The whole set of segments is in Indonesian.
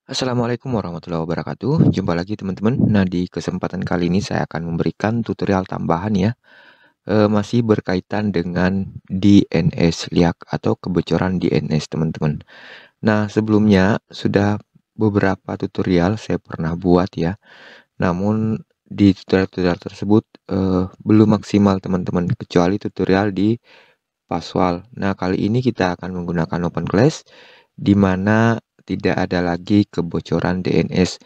Assalamualaikum warahmatullahi wabarakatuh. Jumpa lagi teman-teman. Nah, di kesempatan kali ini saya akan memberikan tutorial tambahan ya. Masih berkaitan dengan DNS liak atau kebocoran DNS teman-teman. Nah, sebelumnya sudah beberapa tutorial saya pernah buat ya. Namun di tutorial-tutorial tersebut belum maksimal teman-teman, kecuali tutorial di Paswal. Nah, kali ini kita akan menggunakan OpenClass di mana tidak ada lagi kebocoran DNS.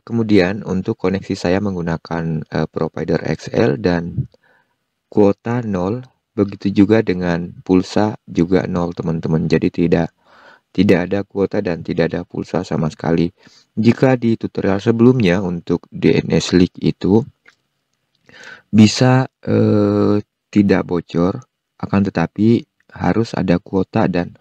Kemudian untuk koneksi saya menggunakan provider XL dan kuota 0, begitu juga dengan pulsa juga 0 teman-teman. Jadi tidak ada kuota dan tidak ada pulsa sama sekali. Jika di tutorial sebelumnya untuk DNS leak itu bisa tidak bocor, akan tetapi harus ada kuota dan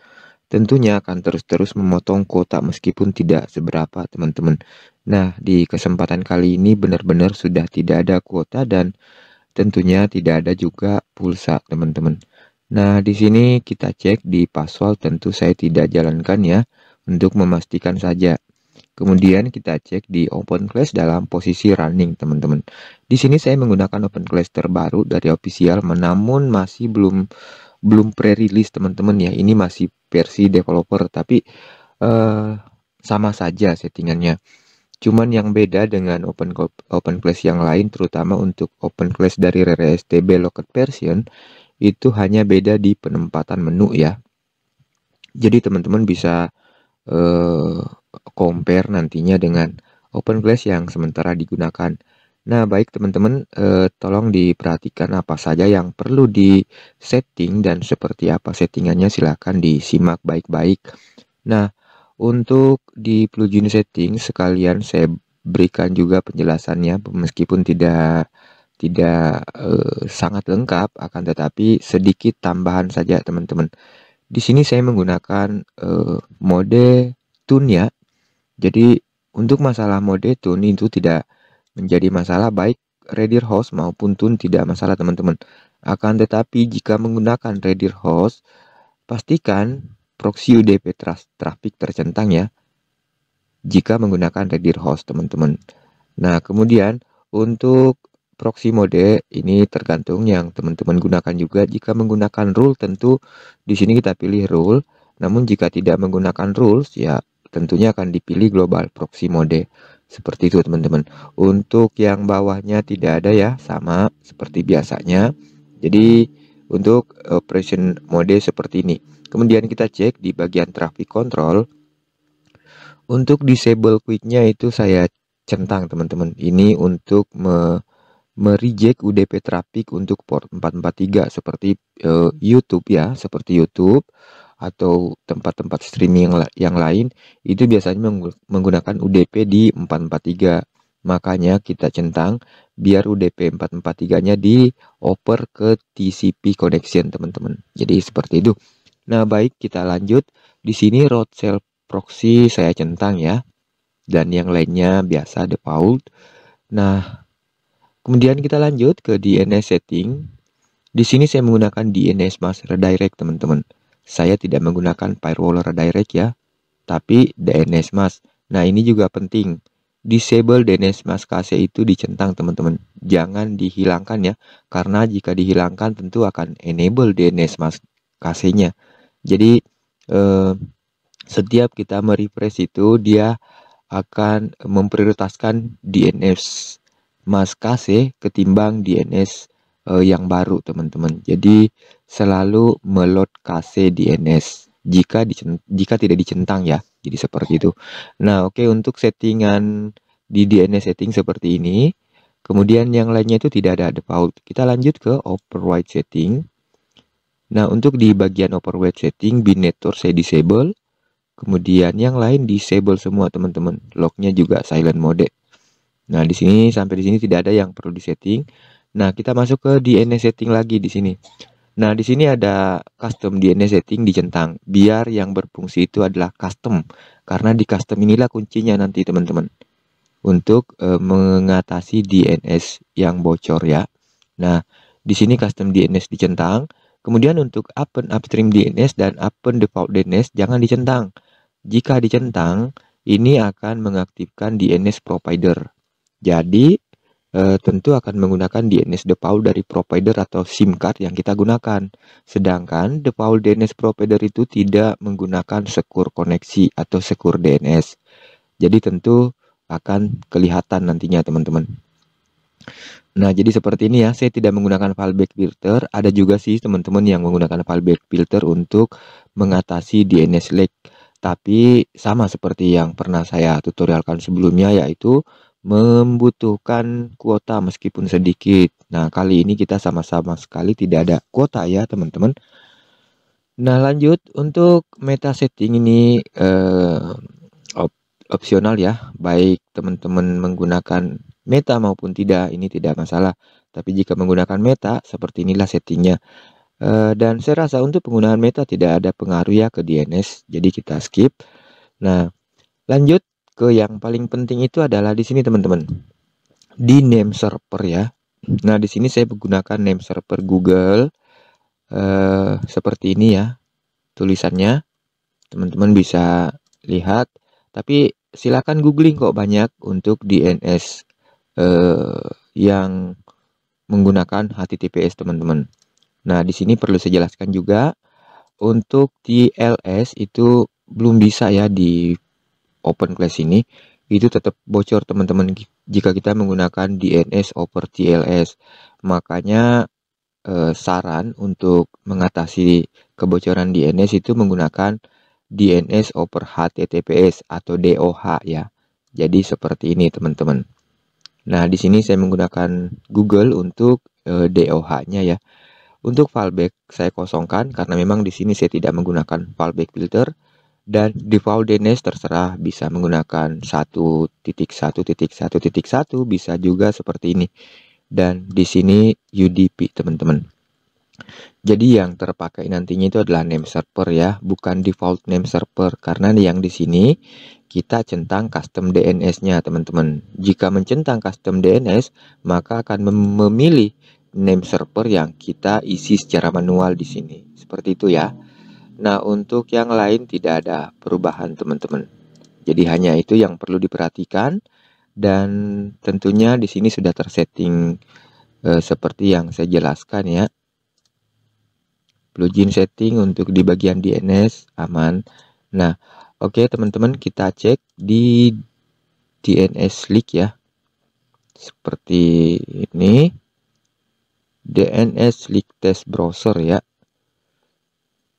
tentunya akan terus-terus memotong kuota meskipun tidak seberapa teman-teman. Nah, di kesempatan kali ini benar-benar sudah tidak ada kuota dan tentunya tidak ada juga pulsa teman-teman. Nah, di sini kita cek di password, tentu saya tidak jalankan ya untuk memastikan saja. Kemudian kita cek di OpenClass dalam posisi running teman-teman. Di sini saya menggunakan OpenClass terbaru dari official, namun masih belum pre-release teman-teman ya. Ini masih versi developer tapi sama saja settingannya. Cuman yang beda dengan OpenClass yang lain, terutama untuk OpenClass dari Rare STB Locked Version, itu hanya beda di penempatan menu ya. Jadi teman-teman bisa eh, compare nantinya dengan OpenClass yang sementara digunakan. Nah, baik teman-teman, tolong diperhatikan apa saja yang perlu di setting dan seperti apa settingannya, silahkan disimak baik-baik. Nah, untuk di plugin setting sekalian saya berikan juga penjelasannya meskipun tidak sangat lengkap, akan tetapi sedikit tambahan saja teman-teman. Di sini saya menggunakan mode tune ya. Jadi untuk masalah mode tune itu tidak menjadi masalah, baik Redir host maupun tune tidak masalah teman-teman. Akan tetapi jika menggunakan Redir host, pastikan proxy UDP traffic tercentang ya jika menggunakan Redir host teman-teman. Nah, kemudian untuk proxy mode ini tergantung yang teman-teman gunakan juga. Jika menggunakan rule, tentu di sini kita pilih rule. Namun jika tidak menggunakan rules ya tentunya akan dipilih global proxy mode. Seperti itu teman-teman. Untuk yang bawahnya tidak ada ya, sama seperti biasanya. Jadi untuk operation mode seperti ini. Kemudian kita cek di bagian traffic control. Untuk disable quicknya itu saya centang teman-teman. Ini untuk mereject UDP traffic untuk port 443 seperti YouTube ya, seperti YouTube atau tempat-tempat streaming yang lain itu biasanya menggunakan UDP di 443. Makanya kita centang biar UDP 443-nya dioper ke TCP connection teman-teman. Jadi seperti itu. Nah, baik kita lanjut. Di sini route cell proxy saya centang ya. Dan yang lainnya biasa default. Nah, kemudian kita lanjut ke DNS setting. Di sini saya menggunakan DNS Mask Redirect teman-teman. Saya tidak menggunakan firewall redirect ya, tapi DNS Mask. Nah, ini juga penting. Disable DNS Mask KC itu dicentang teman-teman. Jangan dihilangkan ya, karena jika dihilangkan tentu akan enable DNS Mask KC-nya. Jadi setiap kita merefresh itu dia akan memprioritaskan DNS Mas KC ketimbang DNS yang baru teman-teman. Jadi selalu meload KC DNS jika tidak dicentang ya. Jadi seperti itu. Nah, oke, untuk settingan di DNS setting seperti ini. Kemudian yang lainnya itu tidak ada default. Kita lanjut ke override setting. Nah, untuk di bagian override setting bin network saya disable. Kemudian yang lain disable semua teman-teman. Lognya juga silent mode. Nah, di sini sampai di sini tidak ada yang perlu disetting. Nah, kita masuk ke DNS setting lagi di sini. Nah, di sini ada custom DNS setting dicentang. Biar yang berfungsi itu adalah custom. Karena di custom inilah kuncinya nanti teman-teman. Untuk mengatasi DNS yang bocor ya. Nah, di sini custom DNS dicentang. Kemudian untuk upstream DNS dan default DNS jangan dicentang. Jika dicentang, ini akan mengaktifkan DNS provider. Jadi tentu akan menggunakan DNS default dari provider atau SIM card yang kita gunakan. Sedangkan default DNS provider itu tidak menggunakan secure koneksi atau secure DNS. Jadi tentu akan kelihatan nantinya teman-teman. Nah, jadi seperti ini ya, saya tidak menggunakan fallback filter. Ada juga sih teman-teman yang menggunakan fallback filter untuk mengatasi DNS leak. Tapi sama seperti yang pernah saya tutorialkan sebelumnya, yaitu membutuhkan kuota meskipun sedikit. Nah, kali ini kita sama-sama sekali tidak ada kuota ya teman-teman. Nah, lanjut untuk meta setting ini opsional ya, baik teman-teman menggunakan meta maupun tidak, ini tidak masalah. Tapi jika menggunakan meta, seperti inilah settingnya. Dan saya rasa untuk penggunaan meta tidak ada pengaruh ya ke DNS, jadi kita skip. Nah, lanjut ke yang paling penting itu adalah di sini teman-teman, di name server ya. Nah, di sini saya menggunakan name server Google, seperti ini ya tulisannya. Teman-teman bisa lihat, tapi silakan googling kok banyak untuk DNS yang menggunakan HTTPS teman-teman. Nah, di sini perlu saya jelaskan juga untuk TLS itu belum bisa ya di open class ini, itu tetap bocor teman-teman jika kita menggunakan DNS over TLS. Makanya saran untuk mengatasi kebocoran DNS itu menggunakan DNS over HTTPS atau DOH ya. Jadi seperti ini teman-teman. Nah, di sini saya menggunakan Google untuk DOH-nya ya. Untuk fallback saya kosongkan karena memang di sini saya tidak menggunakan fallback filter, dan default DNS terserah, bisa menggunakan 1.1.1.1, bisa juga seperti ini. Dan di sini UDP teman-teman. Jadi yang terpakai nantinya itu adalah name server ya, bukan default name server, karena yang di sini kita centang custom DNS-nya teman-teman. Jika mencentang custom DNS, maka akan memilih name server yang kita isi secara manual di sini. Seperti itu ya. Nah, untuk yang lain tidak ada perubahan teman-teman. Jadi hanya itu yang perlu diperhatikan, dan tentunya di sini sudah tersetting seperti yang saya jelaskan ya. Plugin setting untuk di bagian DNS aman. Nah, oke teman-teman, kita cek di DNS leak ya. Seperti ini. DNS leak test browser ya.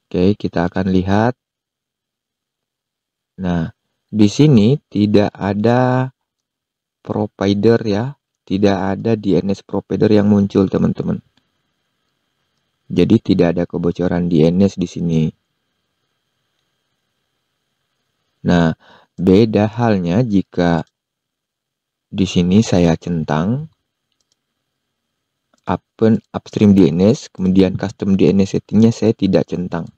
Oke, kita akan lihat. Nah, di sini tidak ada provider ya. Tidak ada DNS provider yang muncul teman-teman. Jadi tidak ada kebocoran DNS di sini. Nah, beda halnya jika di sini saya centang upstream DNS, kemudian custom DNS settingnya saya tidak centang.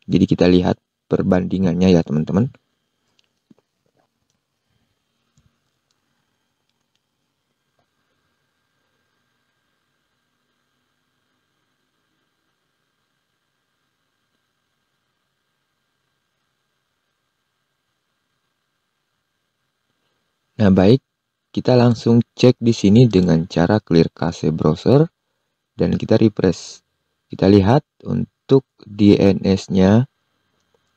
Jadi kita lihat perbandingannya ya teman-teman. Nah, baik, kita langsung cek di sini dengan cara clear cache browser dan kita refresh. Kita lihat untuk DNS-nya.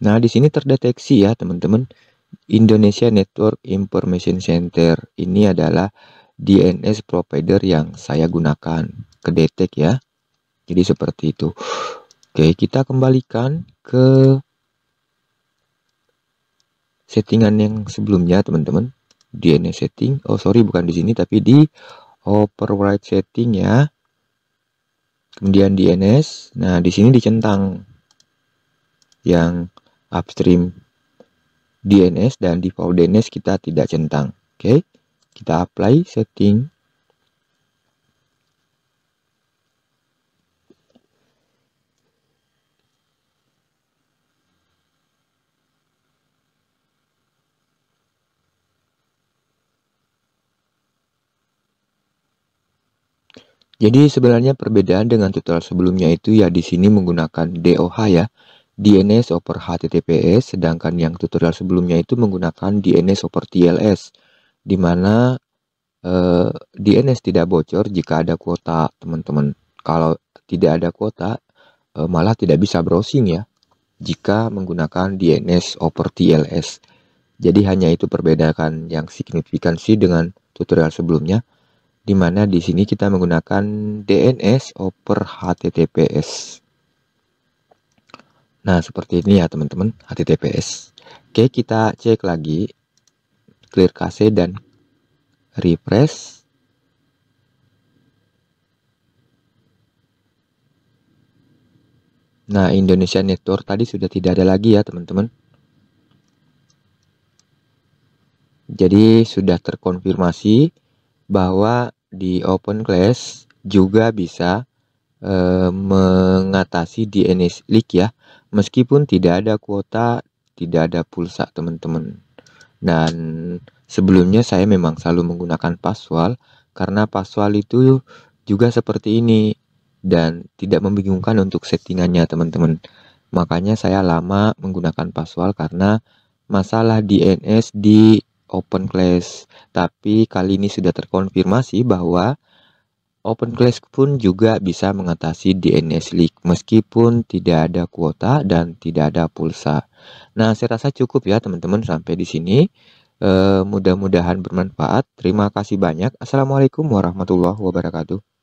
Nah, di sini terdeteksi ya, teman-teman. Indonesia Network Information Center. Ini adalah DNS provider yang saya gunakan. Kedetek ya. Jadi seperti itu. Oke, kita kembalikan ke settingan yang sebelumnya, teman-teman. DNS setting, oh sorry bukan di sini tapi di override setting ya. Kemudian DNS, nah di sini dicentang yang upstream DNS dan default DNS kita tidak centang. Oke, kita apply setting. Jadi sebenarnya perbedaan dengan tutorial sebelumnya itu ya, di sini menggunakan DOH ya. DNS over HTTPS, sedangkan yang tutorial sebelumnya itu menggunakan DNS over TLS, di mana DNS tidak bocor jika ada kuota, teman-teman. Kalau tidak ada kuota, malah tidak bisa browsing ya, jika menggunakan DNS over TLS. Jadi hanya itu perbedaan yang signifikan sih dengan tutorial sebelumnya, di mana di sini kita menggunakan DNS over HTTPS. Nah, seperti ini ya teman-teman, HTTPS. Oke, kita cek lagi, clear cache dan refresh. Nah, Indonesia Network tadi sudah tidak ada lagi ya teman-teman. Jadi sudah terkonfirmasi bahwa di OpenClass juga bisa mengatasi DNS leak ya, meskipun tidak ada kuota, tidak ada pulsa teman-teman. Dan sebelumnya saya memang selalu menggunakan Paswal, karena Paswal itu juga seperti ini dan tidak membingungkan untuk settingannya teman-teman. Makanya saya lama menggunakan Paswal karena masalah DNS di OpenClass. Tapi kali ini sudah terkonfirmasi bahwa OpenClass pun juga bisa mengatasi DNS leak meskipun tidak ada kuota dan tidak ada pulsa. Nah, saya rasa cukup ya teman-teman sampai di sini. Mudah-mudahan bermanfaat. Terima kasih banyak. Assalamualaikum warahmatullahi wabarakatuh.